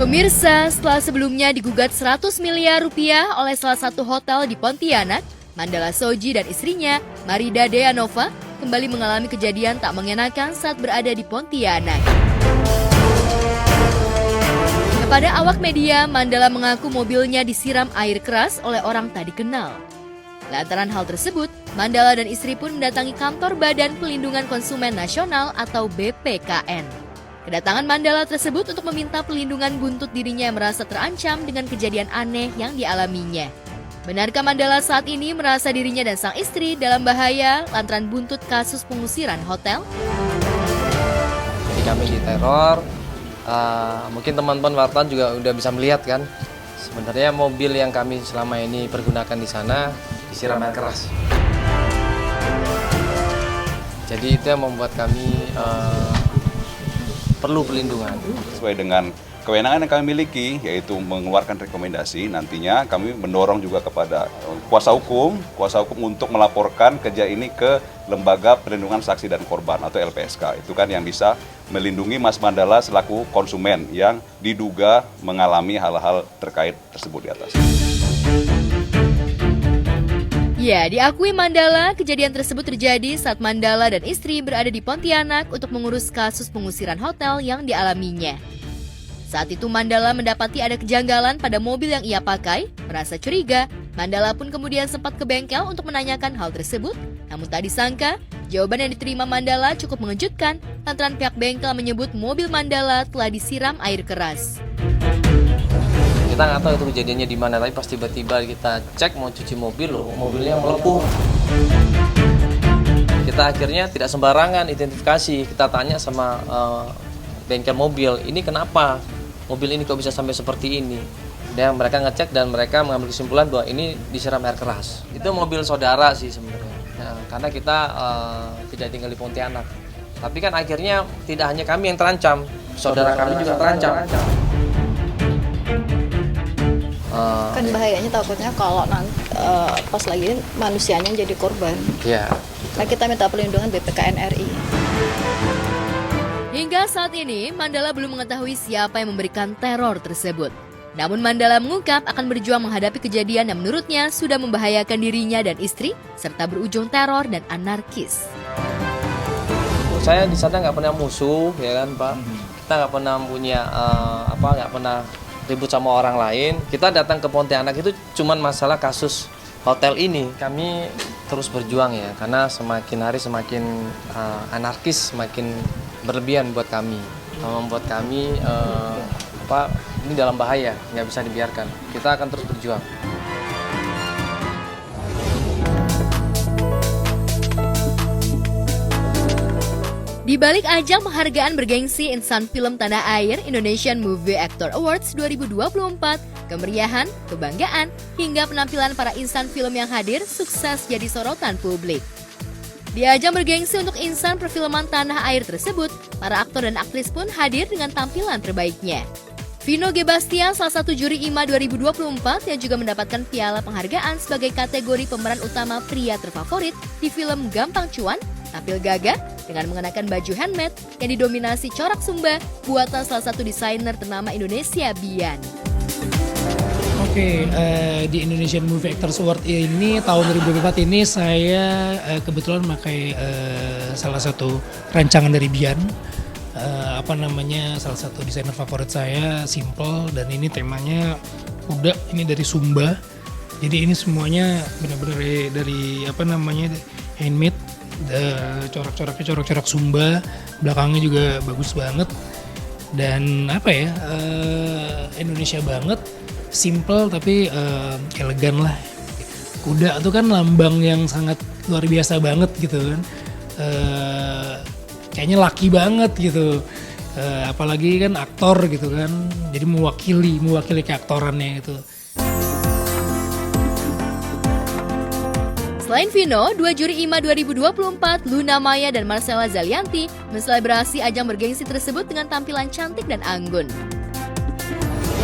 Pemirsa, setelah sebelumnya digugat 100 miliar rupiah oleh salah satu hotel di Pontianak, Mandala Soji dan istrinya, Marida Deanova, kembali mengalami kejadian tak mengenakan saat berada di Pontianak. Kepada awak media, Mandala mengaku mobilnya disiram air keras oleh orang tak dikenal. Lantaran hal tersebut, Mandala dan istri pun mendatangi kantor Badan Pelindungan Konsumen Nasional atau BPKN. Kedatangan Mandala tersebut untuk meminta pelindungan buntut dirinya yang merasa terancam dengan kejadian aneh yang dialaminya. Benarkah Mandala saat ini merasa dirinya dan sang istri dalam bahaya lantaran buntut kasus pengusiran hotel? Kami diteror, mungkin teman-teman wartawan juga udah bisa melihat kan. Sebenarnya mobil yang kami selama ini pergunakan di sana disiram air keras. Jadi itu yang membuat kami perlu pelindungan. Sesuai dengan kewenangan yang kami miliki, yaitu mengeluarkan rekomendasi, nantinya kami mendorong juga kepada kuasa hukum untuk melaporkan kejadian ini ke Lembaga Perlindungan Saksi dan Korban atau LPSK. Itu kan yang bisa melindungi Mas Mandala selaku konsumen yang diduga mengalami hal-hal terkait tersebut di atas. Ya, diakui Mandala, kejadian tersebut terjadi saat Mandala dan istri berada di Pontianak untuk mengurus kasus pengusiran hotel yang dialaminya. Saat itu Mandala mendapati ada kejanggalan pada mobil yang ia pakai, merasa curiga. Mandala pun kemudian sempat ke bengkel untuk menanyakan hal tersebut, namun tak disangka, jawaban yang diterima Mandala cukup mengejutkan lantaran pihak bengkel menyebut mobil Mandala telah disiram air keras. Kita nggak tahu itu kejadiannya di mana, tapi pas tiba-tiba kita cek mau cuci mobil, mobilnya melepuh. Kita akhirnya tidak sembarangan identifikasi, kita tanya sama bengkel mobil, ini kenapa mobil ini kok bisa sampai seperti ini? Dan mereka ngecek dan mereka mengambil kesimpulan bahwa ini disiram air keras. Itu mobil saudara sih sebenarnya, karena kita tidak tinggal di Pontianak. Tapi kan akhirnya tidak hanya kami yang terancam, saudara kami juga terancam. Kan bahayanya takutnya kalau pas lagi manusianya jadi korban. Ya. Nah, kita minta perlindungan BPKN RI. Hingga saat ini, Mandala belum mengetahui siapa yang memberikan teror tersebut. Namun Mandala mengungkap akan berjuang menghadapi kejadian yang menurutnya sudah membahayakan dirinya dan istri, serta berujung teror dan anarkis. Saya di sana nggak pernah musuh, ya kan Pak. Kita nggak pernah punya nggak pernah ribut sama orang lain. Kita datang ke Pontianak itu cuman masalah kasus hotel ini. Kami terus berjuang ya, karena semakin hari semakin anarkis, semakin berlebihan buat kami. Membuat kami ini dalam bahaya, nggak bisa dibiarkan. Kita akan terus berjuang. Di balik ajang penghargaan bergengsi insan film tanah air Indonesian Movie Actor Awards 2024, kemeriahan, kebanggaan, hingga penampilan para insan film yang hadir sukses jadi sorotan publik. Di ajang bergengsi untuk insan perfilman tanah air tersebut, para aktor dan aktris pun hadir dengan tampilan terbaiknya. Vino G. Bastian, salah satu juri IMA 2024 yang juga mendapatkan piala penghargaan sebagai kategori pemeran utama pria terfavorit di film Gampang Cuan, tampil gagah dengan mengenakan baju handmade yang didominasi corak sumba buatan salah satu desainer ternama Indonesia, Bian. Oke, di Indonesian Movie Actors Award ini tahun 2024 ini saya kebetulan memakai salah satu rancangan dari Bian. Salah satu desainer favorit saya, Simple, dan ini temanya kuda, ini dari Sumba. Jadi ini semuanya benar-benar dari handmade. Corak-corak Sumba, belakangnya juga bagus banget dan Indonesia banget, simple tapi elegan lah. Kuda itu kan lambang yang sangat luar biasa banget gitu kan, kayaknya laki banget gitu, apalagi kan aktor gitu kan, jadi mewakili keaktorannya gitu. Selain Vino, dua juri IMA 2024, Luna Maya dan Marcella Zalianti, menselebrasi ajang bergengsi tersebut dengan tampilan cantik dan anggun.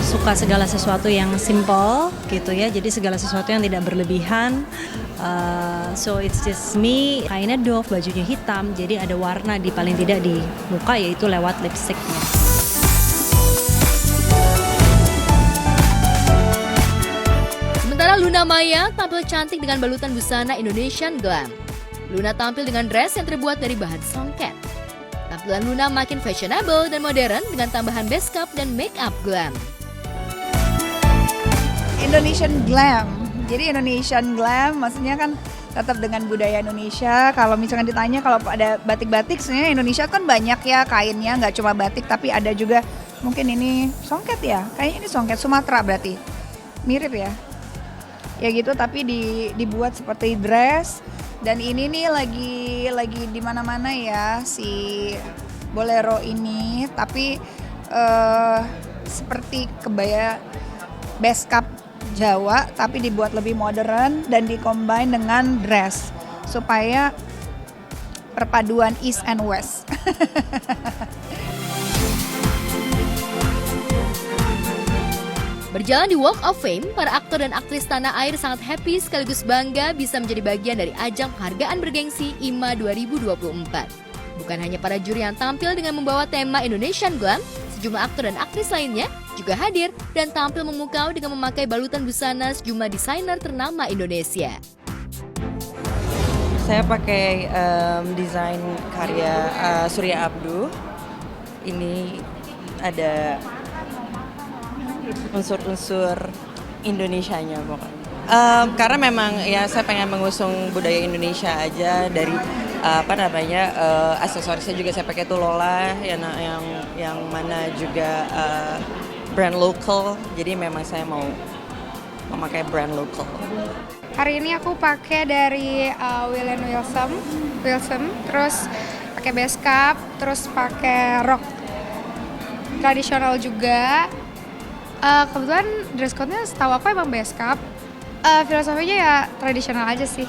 Suka segala sesuatu yang simple gitu ya, jadi segala sesuatu yang tidak berlebihan. So it's just me, kainnya doff, bajunya hitam, jadi ada warna paling tidak di muka, yaitu lewat lipstiknya. Luna Maya tampil cantik dengan balutan busana Indonesian Glam. Luna tampil dengan dress yang terbuat dari bahan songket. Tampilan Luna makin fashionable dan modern dengan tambahan base cap dan make up glam. Indonesian Glam. Jadi Indonesian Glam maksudnya kan tetap dengan budaya Indonesia. Kalau misalkan ditanya kalau ada batik-batik, sebenarnya Indonesia kan banyak ya kainnya, nggak cuma batik tapi ada juga mungkin ini songket ya. Kayaknya ini songket Sumatera berarti. Mirip ya. Ya gitu tapi dibuat seperti dress. Dan ini nih lagi di mana-mana ya si bolero ini, tapi seperti kebaya base cap Jawa tapi dibuat lebih modern dan dikombin dengan dress supaya perpaduan East and West. Berjalan di Walk of Fame, para aktor dan aktris tanah air sangat happy sekaligus bangga bisa menjadi bagian dari ajang penghargaan bergengsi IMA 2024. Bukan hanya para juri yang tampil dengan membawa tema Indonesian Glam, sejumlah aktor dan aktris lainnya juga hadir dan tampil memukau dengan memakai balutan busana sejumlah desainer ternama Indonesia. Saya pakai desain karya Surya Abduh. Ini ada unsur-unsur Indonesianya pokoknya. Karena memang ya saya pengen mengusung budaya Indonesia aja dari aksesorisnya juga saya pakai Lola yang mana juga brand lokal. Jadi memang saya mau memakai brand lokal. Hari ini aku pakai dari William Wilson, terus pakai base cap, terus pakai rok tradisional juga. Kebetulan dress code-nya setahu aku emang base cap. Filosofinya ya tradisional aja sih.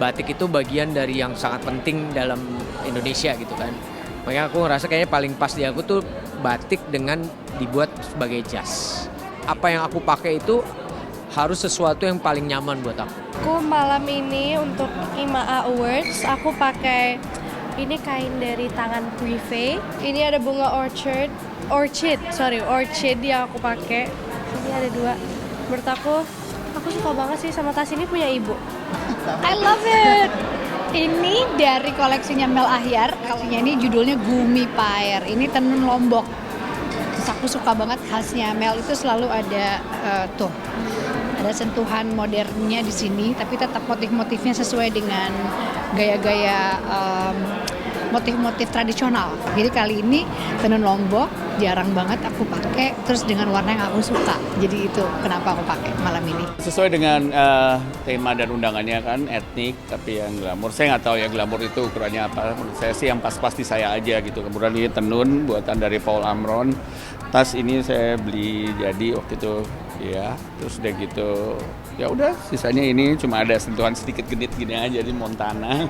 Batik itu bagian dari yang sangat penting dalam Indonesia gitu kan. Makanya aku ngerasa kayaknya paling pas di aku tuh batik dengan dibuat sebagai jas. Apa yang aku pakai itu harus sesuatu yang paling nyaman buat aku. Aku malam ini untuk IMA Awards, aku pakai ini kain dari tangan Privé. Ini ada bunga orchid yang aku pakai. Ini ada 2. Menurut aku suka banget sih sama tas ini, punya ibu. I love it. Ini dari koleksinya Mel Ahyar. Koleksinya ini judulnya Gumi Pair. Ini tenun Lombok. Terus aku suka banget khasnya Mel itu selalu ada ada sentuhan modernnya di sini, tapi tetap motif-motifnya sesuai dengan gaya-gaya motif-motif tradisional. Jadi kali ini tenun Lombok jarang banget aku pakai, terus dengan warna yang aku suka. Jadi itu kenapa aku pakai malam ini. Sesuai dengan tema dan undangannya kan etnik, tapi yang glamor. Saya nggak tahu ya glamor itu ukurannya apa. Menurut saya sih yang pas-pas di saya aja gitu. Kemudian ini tenun buatan dari Paul Amron. Tas ini saya beli jadi waktu itu ya. Terus udah gitu ya udah, sisanya ini cuma ada sentuhan sedikit genit gini aja di Montana.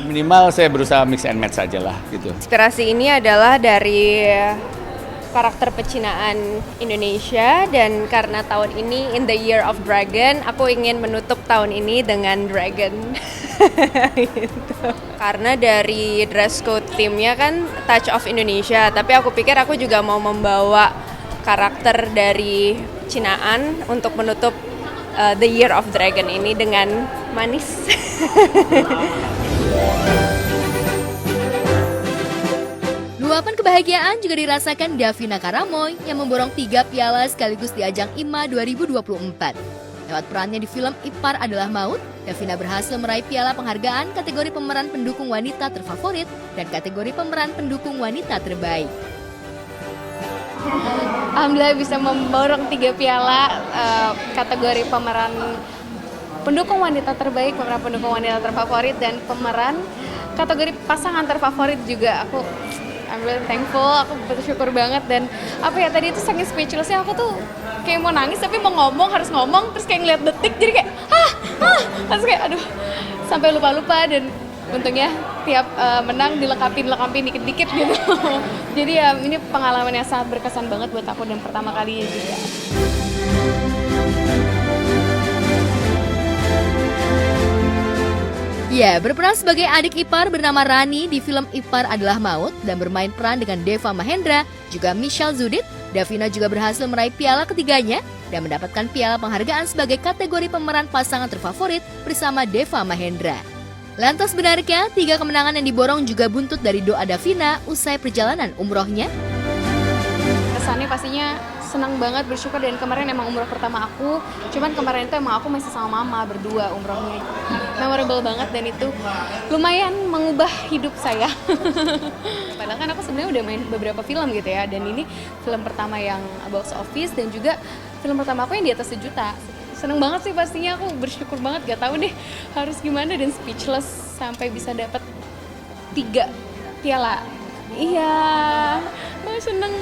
Minimal saya berusaha mix and match aja lah gitu. Inspirasi ini adalah dari karakter pecinaan Indonesia, dan karena tahun ini in the year of dragon, aku ingin menutup tahun ini dengan dragon. Gitu. Karena dari dress code theme-nya kan touch of Indonesia, tapi aku pikir aku juga mau membawa karakter dari Cinaan untuk menutup the year of dragon ini dengan manis. Luapan kebahagiaan juga dirasakan Davina Karamoy yang memborong 3 piala sekaligus di ajang IMA 2024. Lewat perannya di film Ipar Adalah Maut, Davina berhasil meraih piala penghargaan kategori pemeran pendukung wanita terfavorit dan kategori pemeran pendukung wanita terbaik. Alhamdulillah bisa memborong 3 piala kategori pemeran pendukung wanita terbaik, pemeran pendukung wanita terfavorit, dan pemeran kategori pasangan terfavorit juga. I'm really thankful, aku bersyukur banget. Dan tadi itu saking speechlessnya aku tuh kayak mau nangis tapi mau ngomong, harus ngomong, terus kayak ngeliat detik jadi kayak terus kayak aduh sampai lupa-lupa. Dan untungnya tiap menang dilengkapin dikit-dikit gitu. Jadi ya ini pengalaman yang sangat berkesan banget buat aku dan pertama kalinya juga. Ya, berperan sebagai adik ipar bernama Rani di film Ipar Adalah Maut dan bermain peran dengan Deva Mahendra, juga Michelle Zudit, Davina juga berhasil meraih piala ketiganya dan mendapatkan piala penghargaan sebagai kategori pemeran pasangan terfavorit bersama Deva Mahendra. Lantas benarkah 3 kemenangan yang diborong juga buntut dari doa Davina usai perjalanan umrohnya? Kesannya pastinya senang banget, bersyukur, dan kemarin emang umroh pertama aku. Cuman kemarin itu emang aku masih sama mama berdua umrohnya. Memorable banget dan itu lumayan mengubah hidup saya. Padahal kan aku sebenarnya udah main beberapa film gitu ya, dan ini film pertama yang box office dan juga film pertama aku yang di atas 1 juta. Seneng banget sih pastinya, aku bersyukur banget, gak tahu deh harus gimana dan speechless sampai bisa dapat 3 piala. Iya, seneng.